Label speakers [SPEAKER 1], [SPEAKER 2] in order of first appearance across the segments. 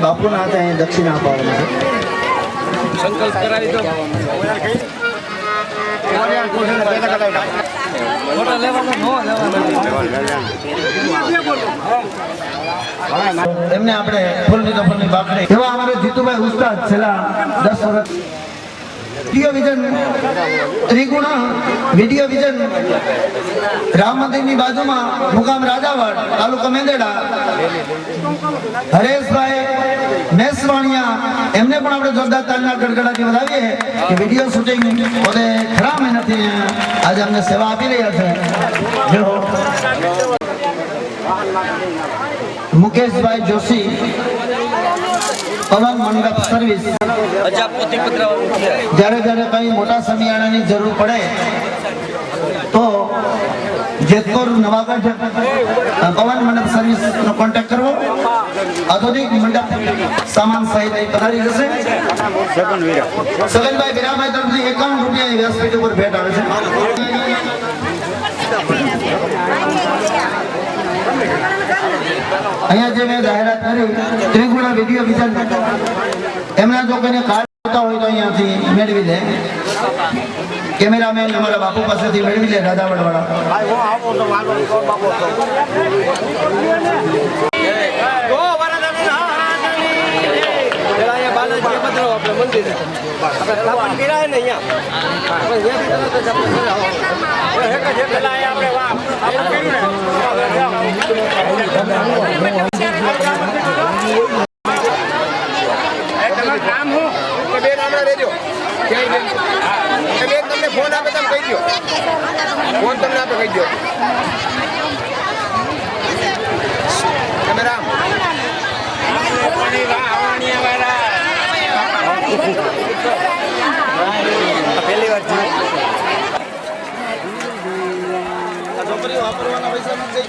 [SPEAKER 1] બાપુના હાથે અહીં દક્ષિણા અપાવવાની છે.
[SPEAKER 2] સંકલ્પ કરાવી દો.
[SPEAKER 1] એમને આપણે ફૂલની તો ફૂલની બાકડી એવા અમારે જીતુભાઈ ઉસ્તાદ છેલ્લા 10 વર્ષ video vision Triguna video vision Ram મંદિરની બાજુમાં મુકામ રાજાવાડ તાલુકો મેંદરડા હરેશભાઈ મેસવાણિયા એમને પણ આપણે જોરદાર તાળીના ગડગડાટી વધાવીએ કે વિડીયો શૂટિંગ પોતે ખરા મહેનતથી આજે અમને સેવા આપી રહ્યા છે. મુકેશભાઈ જોશી પવન મંડપ સર્વિસ જ્યારે જ્યારે કઈ મોટા સમિયાણાની જરૂર પડે તો જેતપુર નવાગઢ પવન મંડપ સર્વિસ નો કોન્ટેક્ટ કરવો. આધુનિક મંડપ સામાન સહિત પધારી જશે. સગનભાઈ વિરાભાઈ તરફથી 51 રૂપિયા વ્યાસપીઠ ઉપર ભેટ આવે છે. અહીંયા જે મેં જાહેરાત કરી ત્રિગુણા વિડીયો વિઝન એમના જો કોઈને કાર્ડ આવતા હોય તો અહીંયાથી મેળવી લે. કેમેરામેન અમારા બાપુ પાસેથી મેળવી લે રાજાવડ વાળા.
[SPEAKER 2] ફોન આપે તમે કહી દો. ફોન તમને આપે કહી દો. કેમેરા પહેલી વાર છોકરીઓ વાપરવાના પૈસા નથી.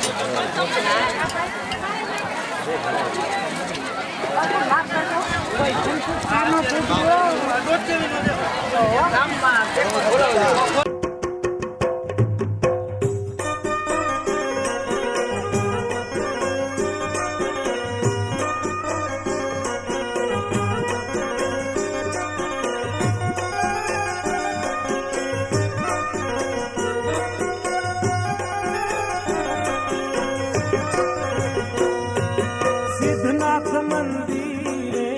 [SPEAKER 3] સિદ્ધનાથ મંદિરે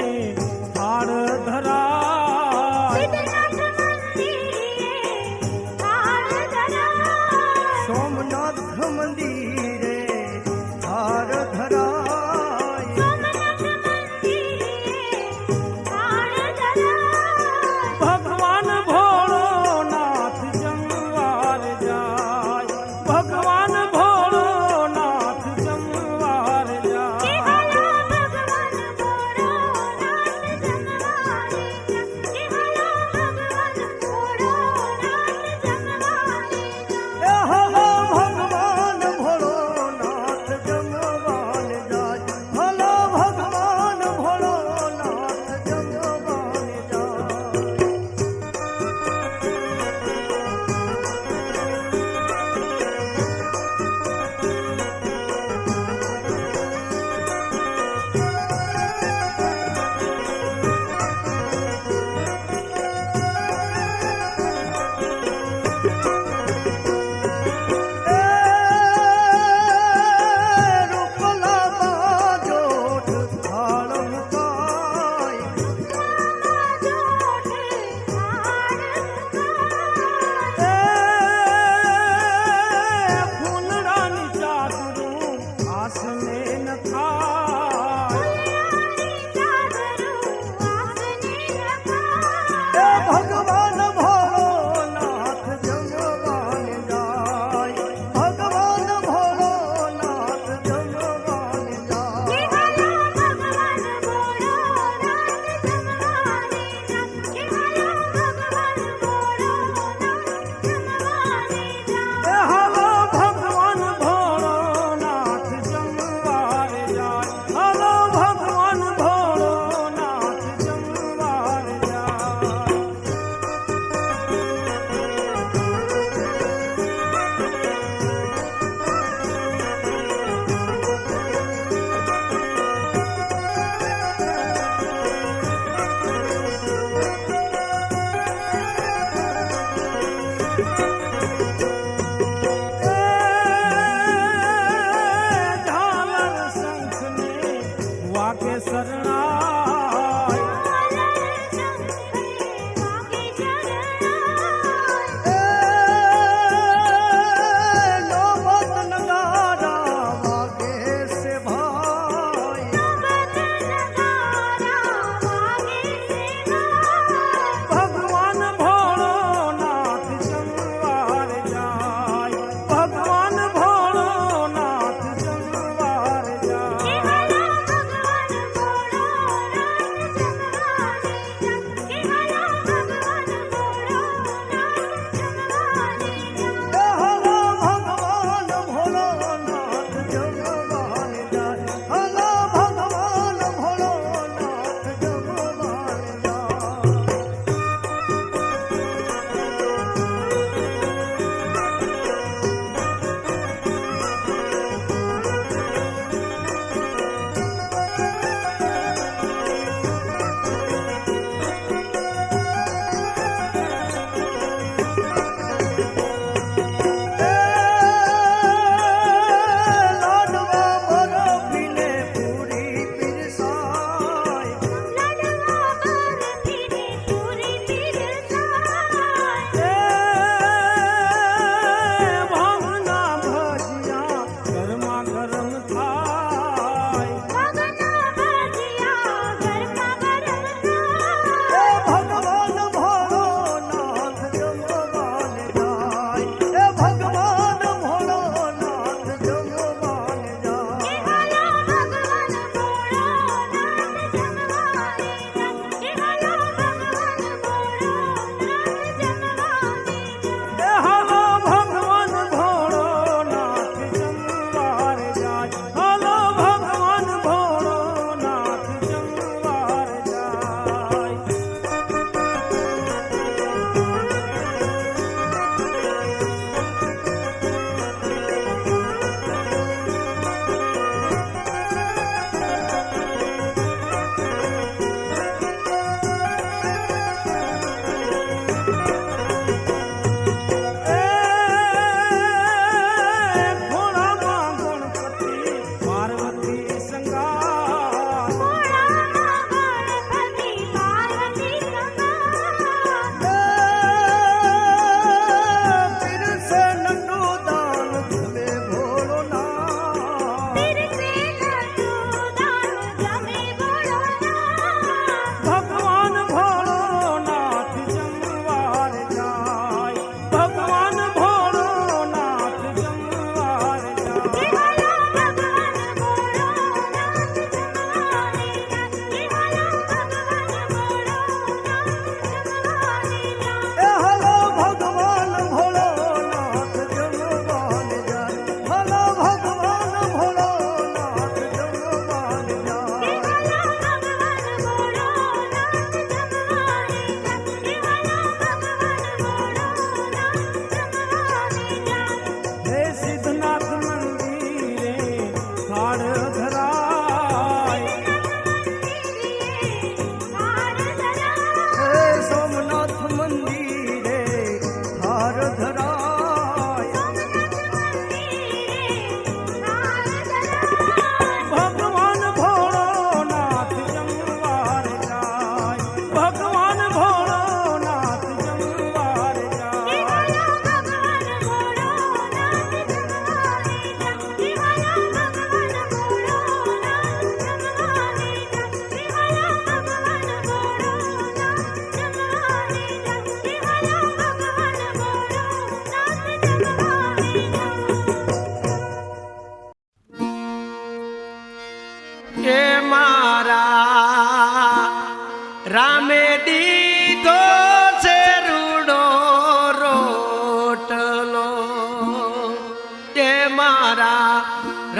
[SPEAKER 3] હાડ ધરા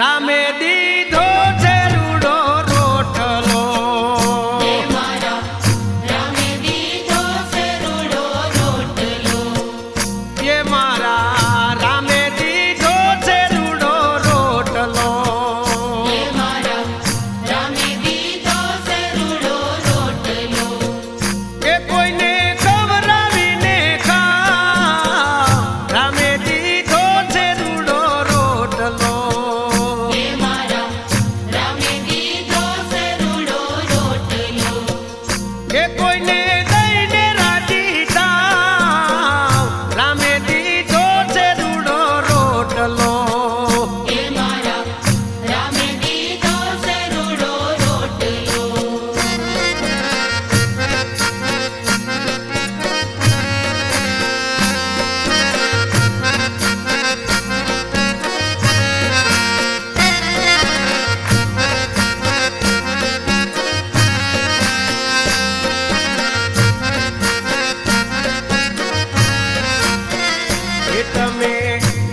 [SPEAKER 3] રામે દીધો છે રૂડો રોટલો એ મારા રામે દીધો છે રૂડો રોટલો એ કોઈને ખવડાવીને ખા રામે દીધો છે રૂડો રોટલો એ કોઈને દઈને રાજી થાવ રામે દીધો છે રૂડો રોટલો એ તમે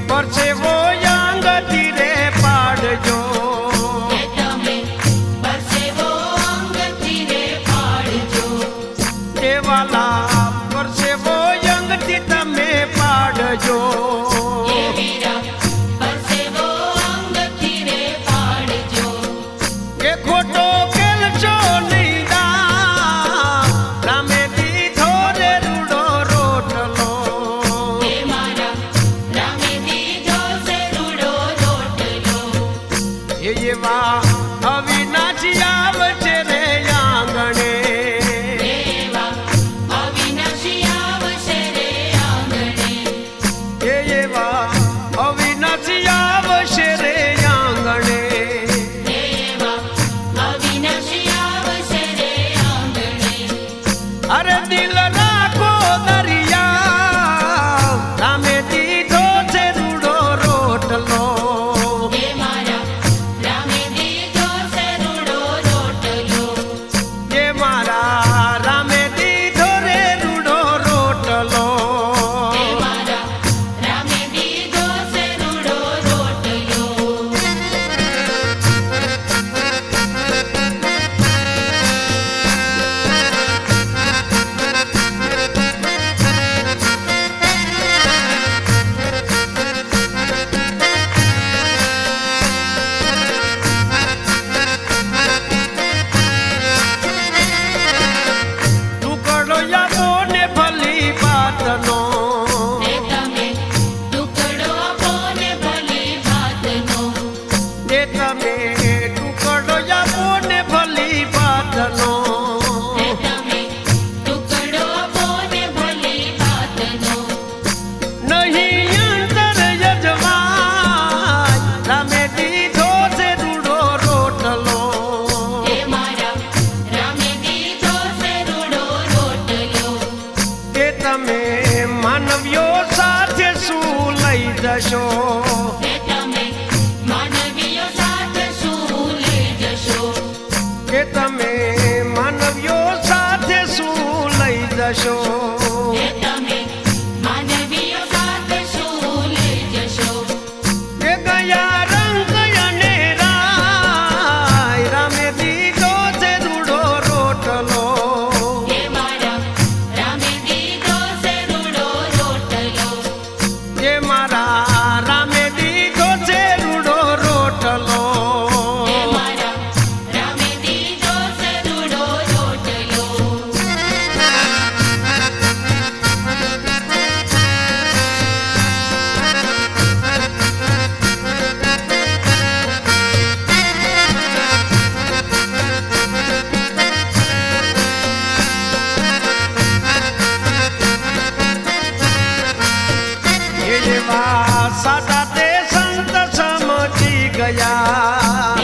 [SPEAKER 3] પરસેવો અંગથી રે પાડજો એ વાલા પરસેવો અંગથી તમે પાડજો એ ખોટો કેલચો નહીં દાવ રામે દીધો રે રૂડો રોટલો એ એવા અવિનાશી આવશે રે આંગણે એ એવા અવિનાશી આવશે રે આંગણે અરે દિલ રાખો દરિયા રામે દીધો છે રૂડો રોટલો એ મારા રામે દીધો રે રૂડો રોટલો ટુકડો યાદો ને ભલી વાતનો એ તમે ટુકડો યાદો ને ભલી વાતનો નહીં અંતર યજમાન રામે દીધો છે રૂડો રોટલો એ તમે માનવીઓ સાથે શું લઈ જશો કે તમે માનવીઓ સાથે શું લઈ જશો એ ગયા રંગ અને રાય રામે દીધો છે રૂડો રોટલો એ મારા રામે દીધો છે રૂડો રોટલો એ એવા સાદા તે સંત સમજી ગયા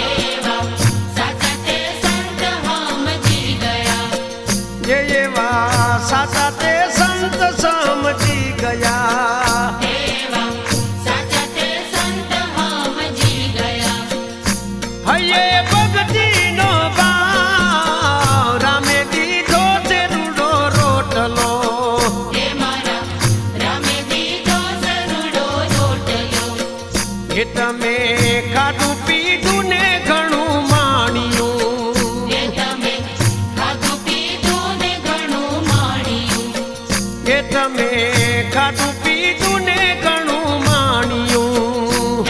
[SPEAKER 3] એ એવા સાદા તે સંત સમજી ગયા હૈયે ભક્તિનો ભાવ રામે દીધો છે રૂડો રોટલો ખાધું પીધું ને ઘણું માણ્યું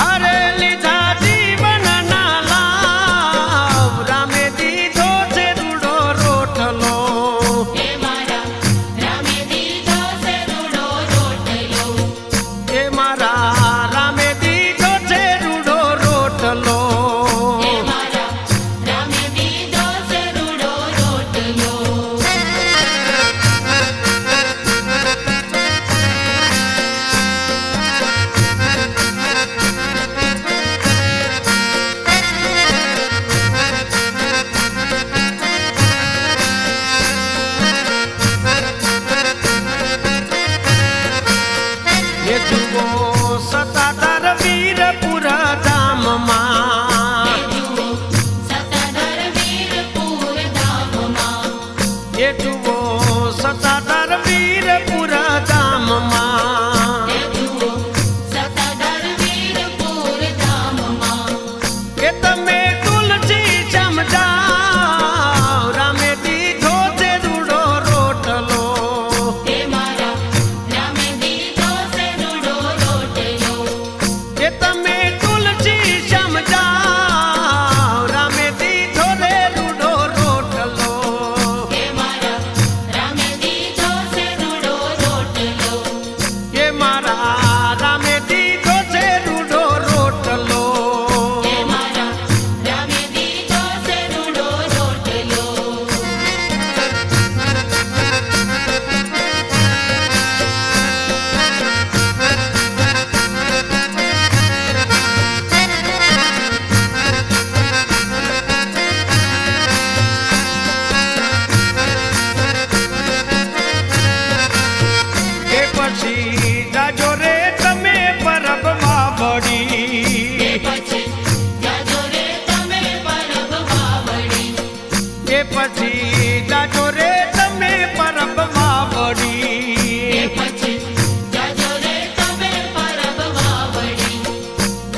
[SPEAKER 3] અરે લીધા જીવનના લાભ રામે દીધો છે રૂડો રોટલો એ મારા રામે દીધો છે રૂડો રોટલો એ જુઓ સતાધાર વીરપુર ધામમાં એ જુઓ સતાધાર વીરપુર ધામમાં એ તમે તુલસી સમજાવ રામે દીધો છે રૂડો રોટલો એ તમે તુલસી સમજાવ રામે દીધો રે રૂડો રોટલો એ મારા રામે દીધો છે રૂડો રોટલો એ પછી જાજો રે તમે પરબમાં વળી એ પછી જાજો રે તમે પરબમાં વળી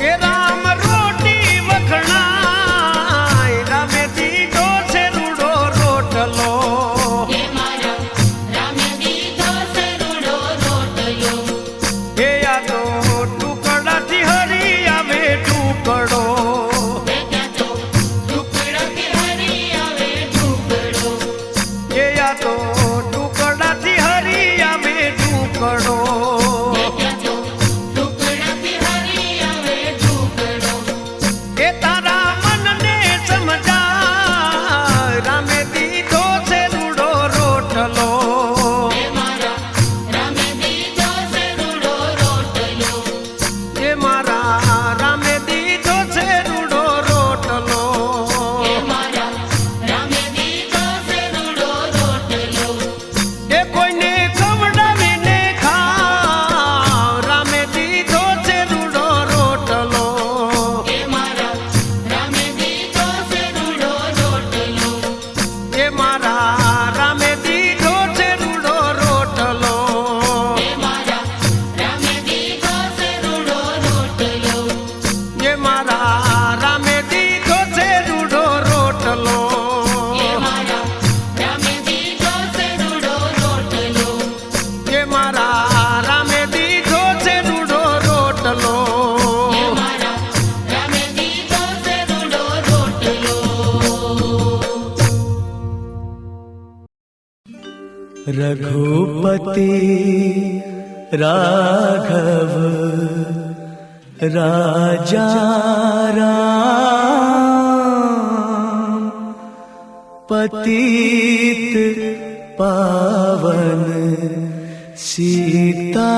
[SPEAKER 3] એ રામ રોટી વખણાય રામે દીધો છે રૂડો રોટલો એ યાદો ટુકડાથી હરી આવે ટુકડો એ યાદો ટુકડાથી હરી આવે ટુકડો એ તારા મનને સમજાય રામે દીધો છે રૂડો રોટલો એ મારા રામે દીધો છે રૂડો રોટલો એ કોઈને ખવડાવીને ખાવ રામે દીધો છે રૂડો રોટલો એ મારા રામે દીધો છે રૂડો રોટલો એ મારા રામે દીધો છે રૂડો રોટલો એ મારા રામે દીધો છે રૂડો રોટલો
[SPEAKER 4] रघुपति राघव राजा राम पतित पावन सीताराम।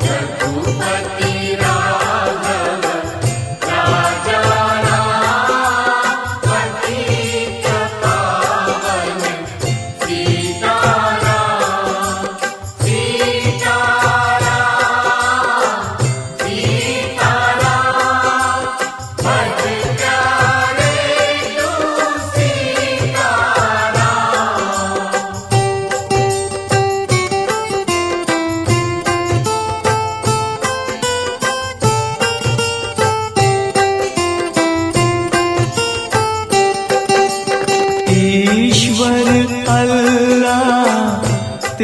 [SPEAKER 5] रघुपति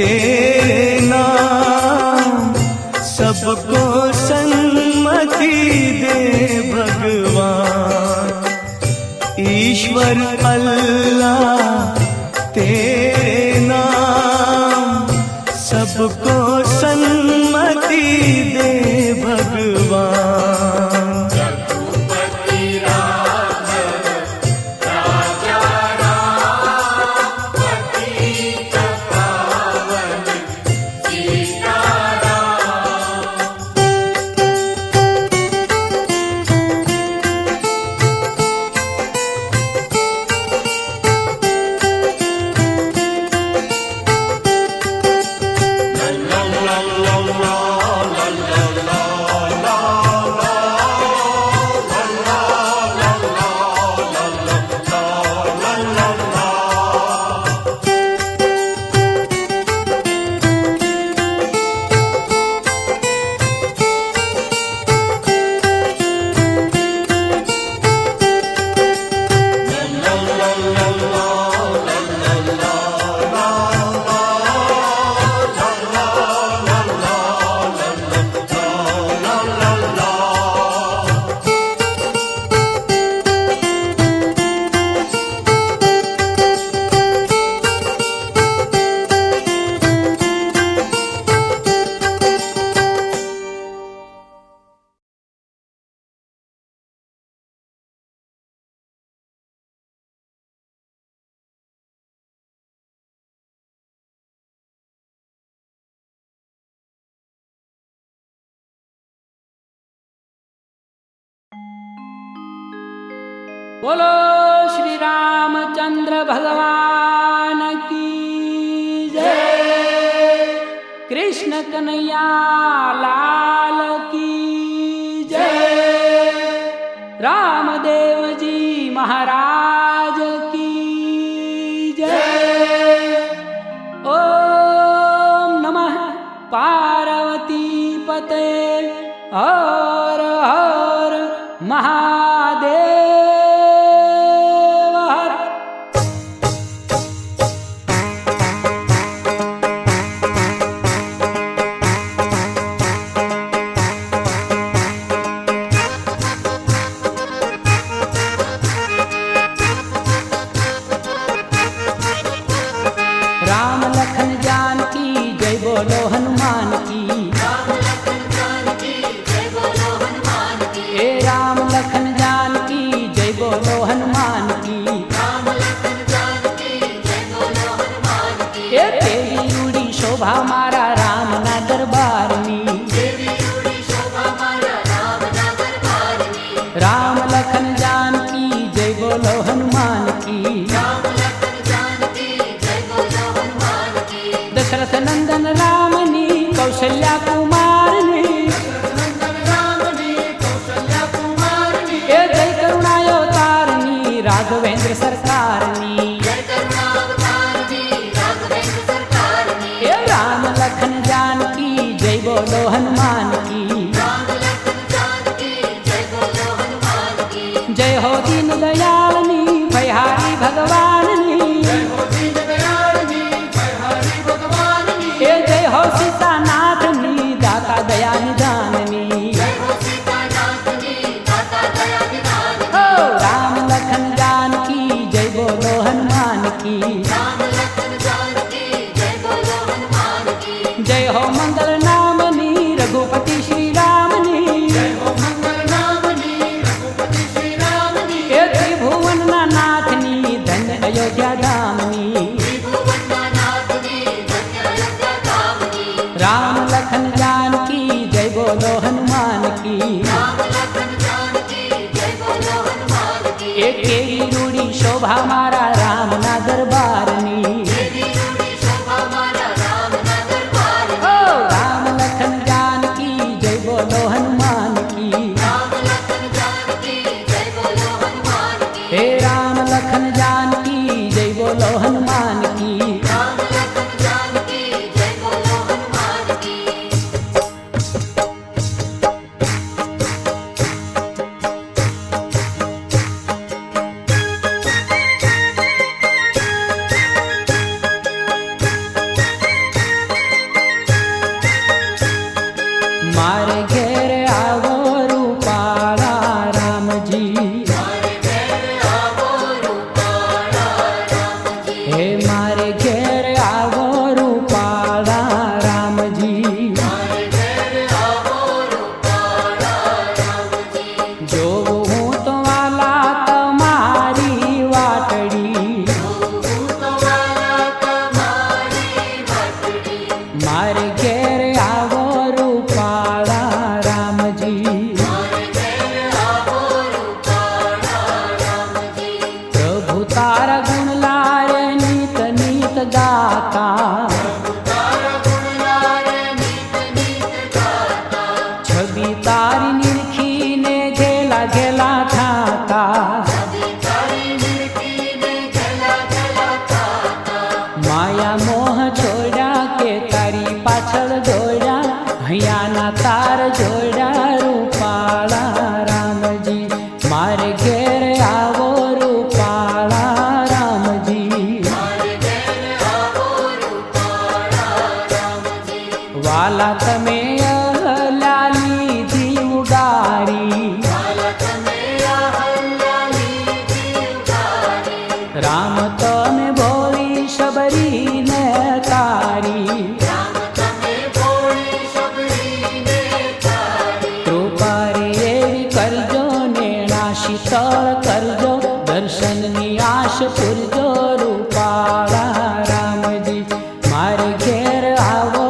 [SPEAKER 4] तेरे नाम सबको सन्मति दे भगवान। ईश्वर अल्लाह तेरे नाम सबको सन्मति दे भगवान।
[SPEAKER 5] बोलो श्री रामचंद्र भगवान की जय। कृष्ण कन्हैया लाल की जय। रामदेव जी महाराज की जय। ओम नमः पार्वती पते हर हर महादेव। राम लखन जानकी जय बोलो हनुमान की। हे राम लखन जानकी जय बोलो हनुमान की। हे तेरी रूड़ी शोभा मारा राम ना दरबार में। राम लखन जानकी जय बोलो हनुमान की। दशरथ नंदन रामनी कौशल्या कुमारनी। ए जय करुणावतारनी राघवेंद्र सरकारनी। ए राम लखन जानकी जय बोलो हनुमान की। जय हो दीन दयालनी भयहारी भगवाननी। जय हो सीतानाथनी दाता दया निदाननी। हो राम लखन जानकी जय बोलो हनुमान की। जय हो मंगल नामनी रघुपति श्री रामनी। त्रिभुवन नाथनी धन्य अयोध्या धामनी। राम लखन जानकी जय बोलो हनुमान की। एक केरी रूड़ी शोभा मारा राम ना दरबारनी। ओ राम लखन जानकी जय बोलो हनुमान की। हे राम लखन जानकी जय बोलो हनुमान की। મારે ઘેર આવો રૂપાળા રામજી પ્રભુ તારા ગુણ લારે નીત નીત ગાતા છબી તારી નિરખીને ઘેલા ઘેલા થાતા માયા મોહ છોડ્યા કે તારી પાછળ જોડ્યા હૈયાના તાર જોડ્યા રૂપાળા રામજી મારે ઘેર આવો રૂપાળા રામજી વાલા તમે લાલી ધી ઉડારી રામ તમે ભોળી શબરીને તારી કૃપારી એવી કરજો ને શીતળ કરજો દર્શનની આશ પૂરજો રૂપાળા રામજી મારે ઘેર આવો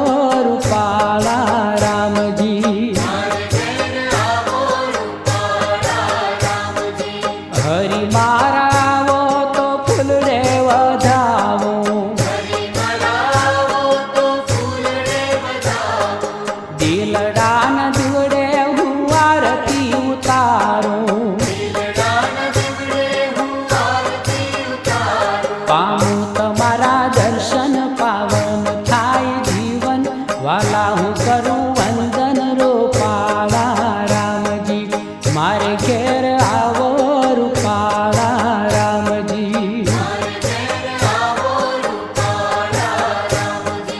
[SPEAKER 5] રૂપાળા રામજી હરિ મારા આવો તો ફૂલ રે વધાવો દિલડાન દીવડે હું આરતી ઉતારું પામું તમારા દર્શન પાવન થાય જીવન વાલા હું કરું વંદન રૂપાળા રામજી મારે ઘેર આવો રૂપાળા રામજી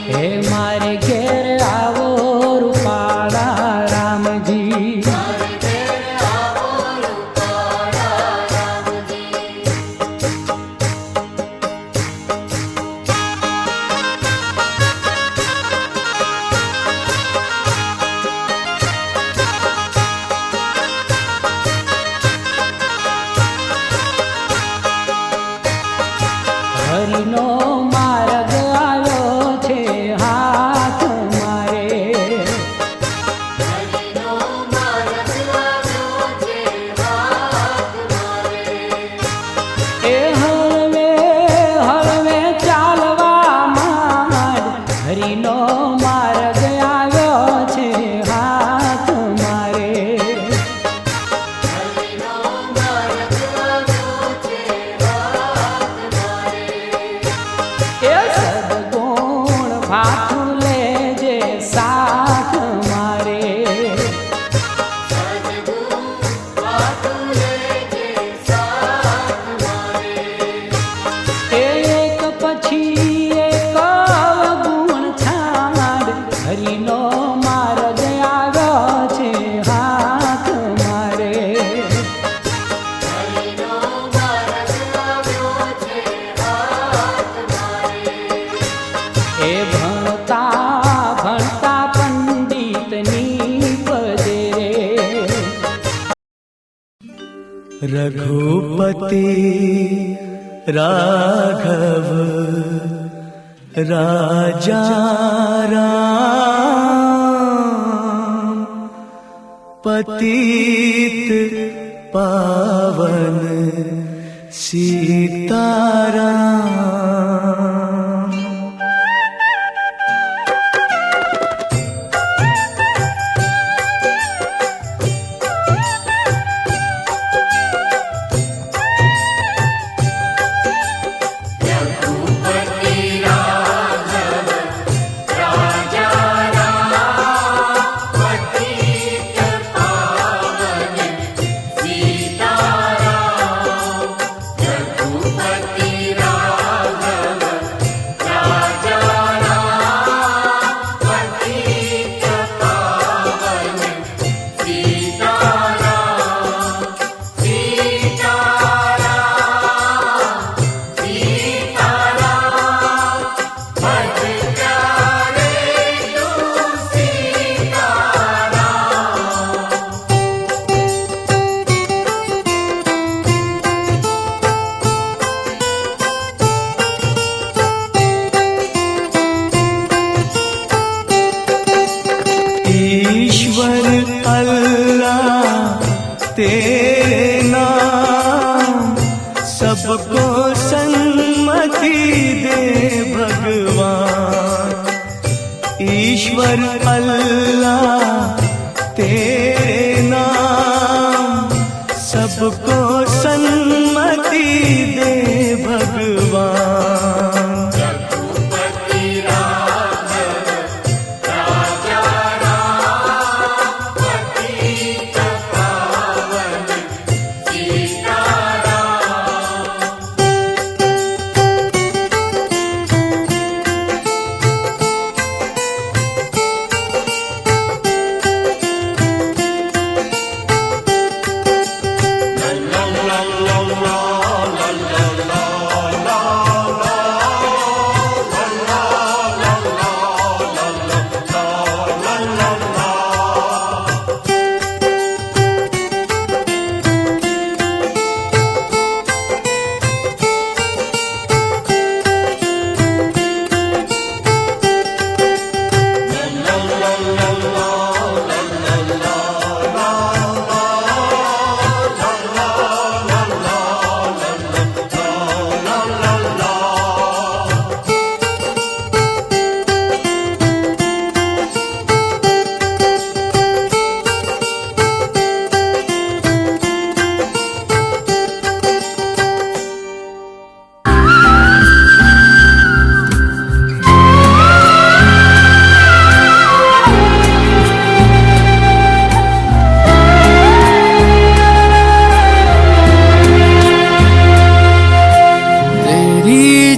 [SPEAKER 5] હે મારે ઘેર આવો રૂપાળા રામજી હરિનો માર્ગ આવ્યો છે હાથ મારે એ હળવે હળવે ચાલવા માંડ હરિનો માર્ગ આવ્યો છે હાથ મારે એ સદગુણ ભાથું લેજે સાથ મારે એક પછી એક ગુણ છાડ હરિનો માર્ગ આવ્યો છે હાથ મારે એ ભણતા ભણતા પંડિતની પદે
[SPEAKER 4] रघुपति राघव राजा राम पतित पावन सीताराम
[SPEAKER 6] सीताराम रघुपति राघव
[SPEAKER 4] तेरे नाम सबको सन्मति दे भगवान। ईश्वर अल्लाह तेरे नाम सबको सन्मति दे भगवान।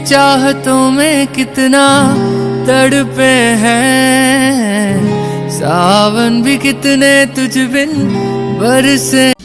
[SPEAKER 6] चाहतों में कितना तड़पे हैं, सावन भी कितने तुझ बिन बरसे।